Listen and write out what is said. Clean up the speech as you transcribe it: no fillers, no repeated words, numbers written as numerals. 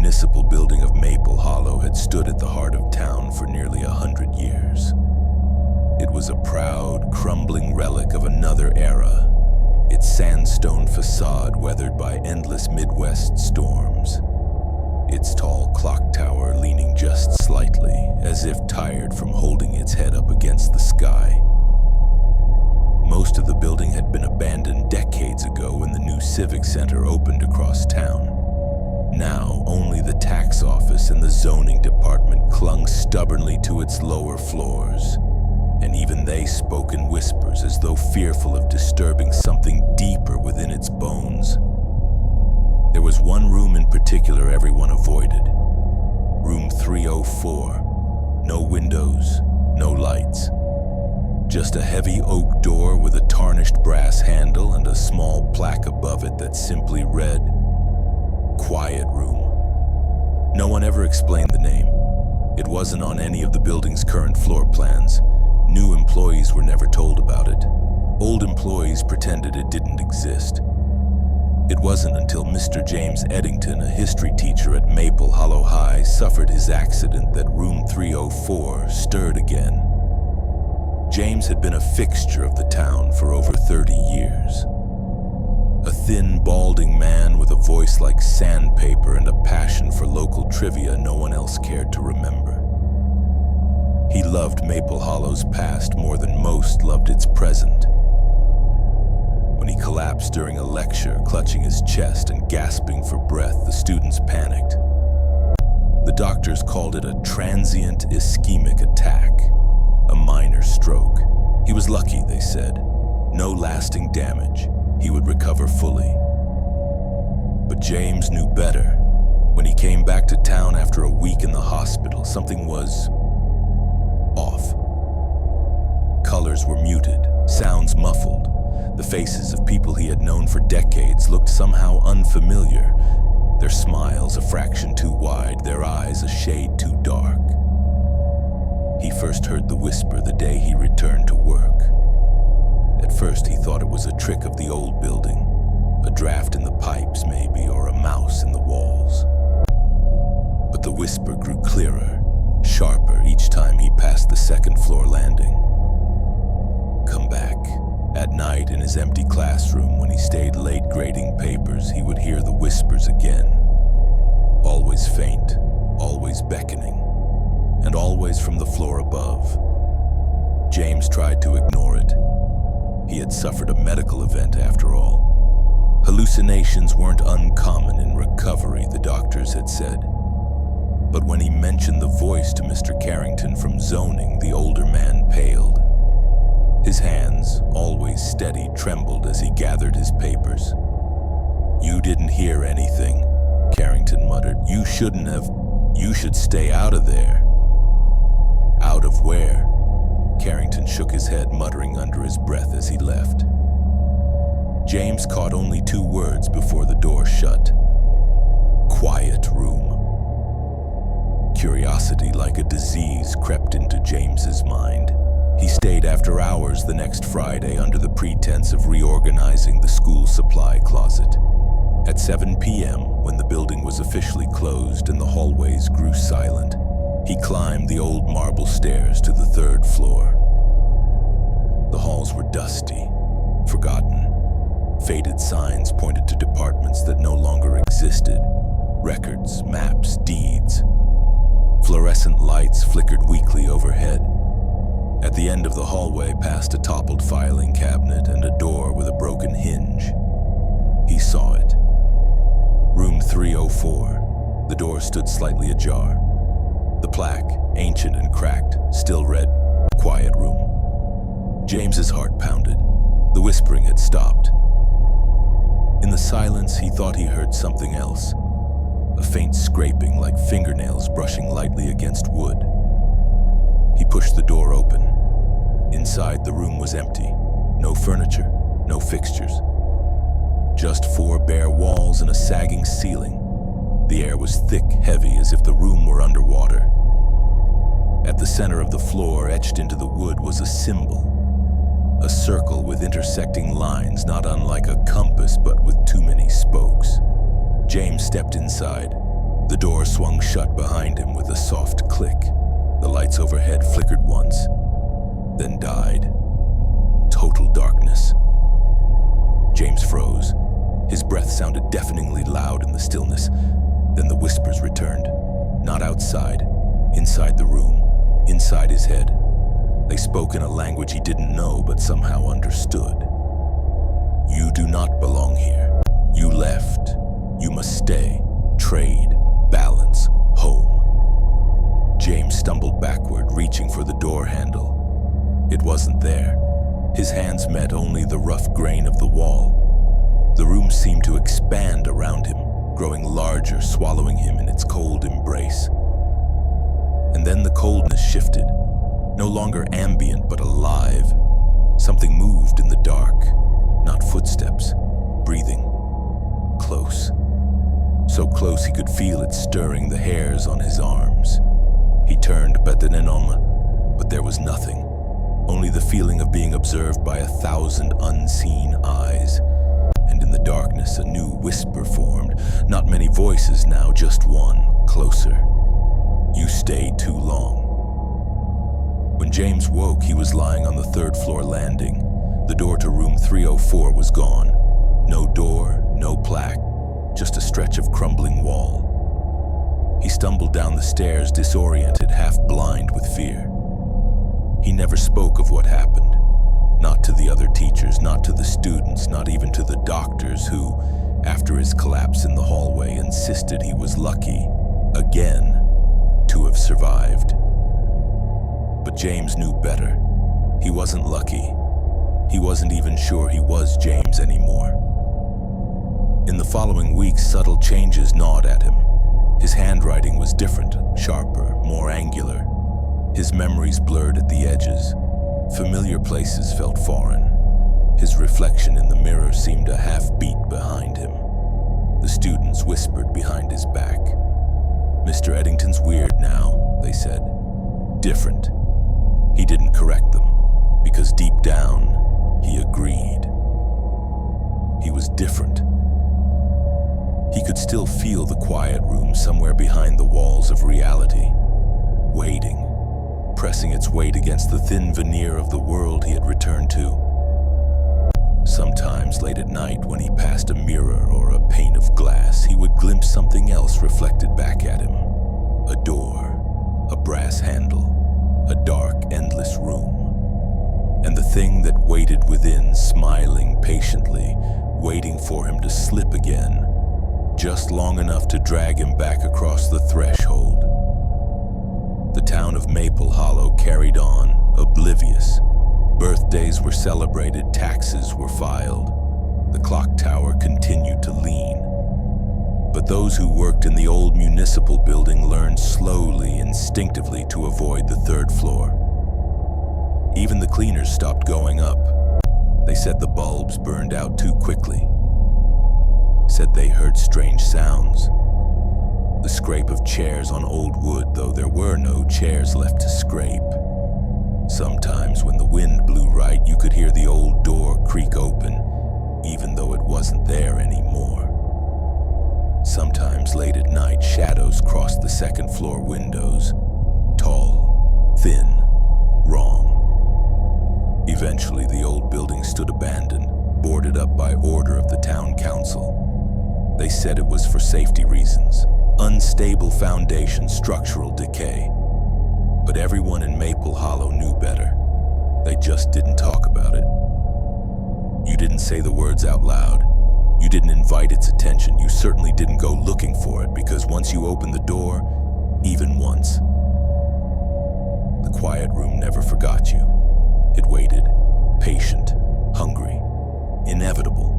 municipal building of Maple Hollow had stood at the heart of town for nearly 100 years. It was a proud, crumbling relic of another era, its sandstone facade weathered by endless Midwest storms, its tall clock tower leaning just slightly, as if tired from holding its head up against the sky. Most of the building had been abandoned decades ago when the new Civic Center opened across town. Now, only the tax office and the zoning department clung stubbornly to its lower floors, and even they spoke in whispers as though fearful of disturbing something deeper within its bones. There was one room in particular everyone avoided. Room 304. No windows, no lights. Just a heavy oak door with a tarnished brass handle and a small plaque above it that simply read, "Quiet Room." No one ever explained the name. It wasn't on any of the building's current floor plans. New employees were never told about it. Old employees pretended it didn't exist. It wasn't until Mr. James Eddington, a history teacher at Maple Hollow High, suffered his accident that room 304 stirred again. James had been a fixture of the town for over 30 years. A thin, balding man with a voice like sandpaper and a passion for local trivia no one else cared to remember. He loved Maple Hollow's past more than most loved its present. When he collapsed during a lecture, clutching his chest and gasping for breath, the students panicked. The doctors called it a transient ischemic attack, a minor stroke. He was lucky, they said. No lasting damage. He would recover fully. But James knew better. When he came back to town after a week in the hospital, something was off. Colors were muted, sounds muffled. The faces of people he had known for decades looked somehow unfamiliar, their smiles a fraction too wide, their eyes a shade too dark. He first heard the whisper the day he returned to work. At first he thought it was a trick of the old building, a draft in the pipes maybe, or a mouse in the walls. But the whisper grew clearer, sharper each time he passed the second floor landing. Come back. At night in his empty classroom, when he stayed late grading papers, he would hear the whispers again. Always faint, always beckoning, and always from the floor above. James tried to ignore it. He had suffered a medical event after all. Hallucinations weren't uncommon in recovery, the doctors had said. But when he mentioned the voice to Mr. Carrington from zoning, the older man paled. His hands, always steady, trembled as he gathered his papers. "You didn't hear anything," Carrington muttered. "You shouldn't have. You should stay out of there." "Out of where?" Carrington shook his head, muttering under his breath as he left. James caught only 2 words before the door shut. Quiet room. Curiosity, like a disease, crept into James's mind. He stayed after hours the next Friday under the pretense of reorganizing the school supply closet. At 7 p.m., when the building was officially closed and the hallways grew silent, he climbed the old marble stairs to the 3rd floor. The halls were dusty, forgotten. Faded signs pointed to departments that no longer existed. Records, maps, deeds. Fluorescent lights flickered weakly overhead. At the end of the hallway, past a toppled filing cabinet and a door with a broken hinge, he saw it. Room 304. The door stood slightly ajar. The plaque, ancient and cracked, still read, "Quiet Room." James's heart pounded. The whispering had stopped. In the silence, he thought he heard something else. A faint scraping like fingernails brushing lightly against wood. He pushed the door open. Inside, the room was empty. No furniture, no fixtures. Just 4 bare walls and a sagging ceiling. The air was thick, heavy, as if the room were underwater. At the center of the floor, etched into the wood, was a symbol. A circle with intersecting lines, not unlike a compass, but with too many spokes. James stepped inside. The The door swung shut behind him with a soft click. The lights overhead flickered once, then died. Total darkness. James froze. His breath sounded deafeningly loud in the stillness. Then the whispers returned. Not outside, inside the room, inside his head. They spoke in a language he didn't know but somehow understood. You do not belong here. You left. You must stay. Trade. Balance. Home. James stumbled backward, reaching for the door handle. It wasn't there. His hands met only the rough grain of the wall. The room seemed to expand around him, growing larger, swallowing him in its cold embrace. And then the coldness shifted, no longer ambient but alive. Something moved in the dark, not footsteps, breathing, close. So close he could feel it stirring the hairs on his arms. He turned, but there was nothing. Only the feeling of being observed by 1,000 unseen eyes. And in the darkness, a new whisper formed. Not many voices now, just one, closer. You stayed too long. When James woke, he was lying on the third-floor landing. The door to room 304 was gone. No door, no plaque, just a stretch of crumbling wall. He stumbled down the stairs, disoriented, half blind with fear. He never spoke of what happened. Not to the other teachers, not to the students, not even to the doctors who, after his collapse in the hallway, insisted he was lucky, again, to have survived. But James knew better. He wasn't lucky. He wasn't even sure he was James anymore. In the following weeks, subtle changes gnawed at him. His handwriting was different, sharper, more angular. His memories blurred at the edges. Familiar places felt foreign. His reflection in the mirror seemed a half-beat behind him. The students whispered behind his back. Mr. Eddington's weird now, they said. Different. He didn't correct them, because deep down, he agreed. He was different. He could still feel the quiet room somewhere behind the walls of reality, waiting, pressing its weight against the thin veneer of the world he had returned to. Sometimes late at night, when he passed a mirror or a pane of glass, he would glimpse something else reflected back at him. A door, a brass handle, a dark, endless room. And the thing that waited within, smiling patiently, waiting for him to slip again, just long enough to drag him back across the threshold. The town of Maple Hollow carried on, oblivious. Birthdays were celebrated, taxes were filed. The clock tower continued to lean. But those who worked in the old municipal building learned slowly, instinctively to avoid the third floor. Even the cleaners stopped going up. They said the bulbs burned out too quickly. Said they heard strange sounds. The scrape of chairs on old wood, though there were no chairs left to scrape. Sometimes when the wind blew right, you could hear the old door creak open, even though it wasn't there anymore. Sometimes late at night, shadows crossed the second-floor windows. Tall, thin, wrong. Eventually, the old building stood abandoned, boarded up by order of the town council. They said it was for safety reasons. Unstable foundation, structural decay. But everyone in Maple Hollow knew better. They just didn't talk about it. You didn't say the words out loud. You didn't invite its attention. You certainly didn't go looking for it, because once you opened the door, even once, the quiet room never forgot you. It waited, patient, hungry, inevitable.